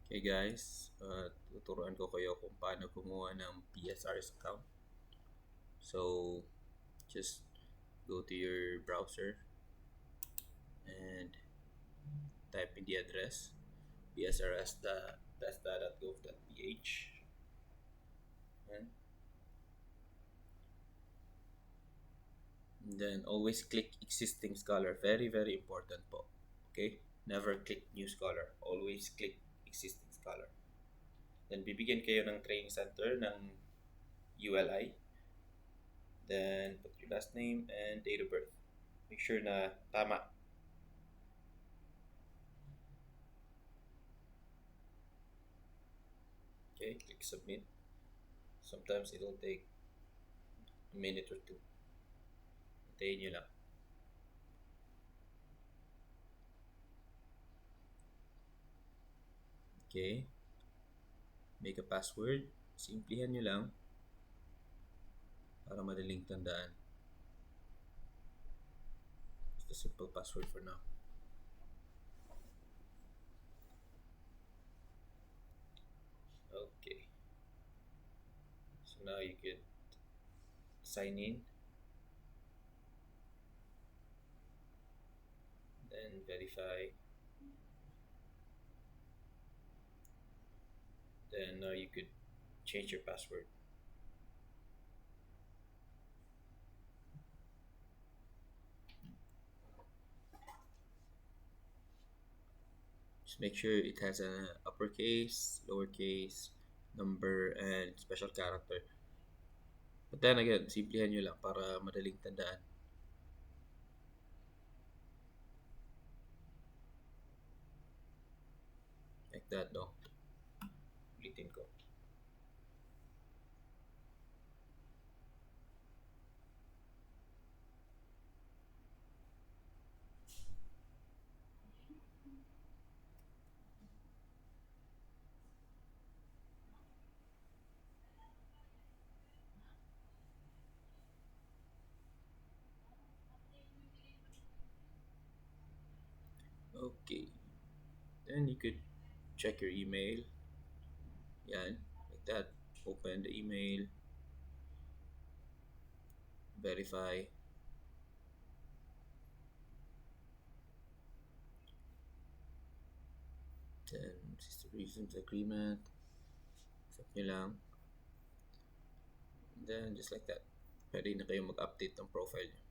Okay guys, tuturuan ko kayo kung paano kumuha ng PSRS account. So, just go to your browser and type in the address psrs.besta.gov.ph, and then always click existing scholar. Very important po. Okay? Never click new scholar. Always click existing scholar. Then bibigyan kayo ng training center ng ULI. Then put your last name and date of birth. Make sure na tama. Okay, click submit. Sometimes it'll take a minute or two. Hintayin nyo lang. Okay. Make a password. Simplihan nyo lang para madaling tandaan. Just a simple password for now. Okay. So now you can sign in. Then verify. Then now you could change your password. Just make sure it has an uppercase, lowercase, number, and special character. But then again, simplihan nyo lang para madaling tandaan. Like that, no? Ulitin ko. Okay. Then you could check your email. Yan, like that. Open the email. Verify. Then this is the recent agreement. Accept nyo lang. Then just like that. Pwede na kayo mag-update ng profile nyo.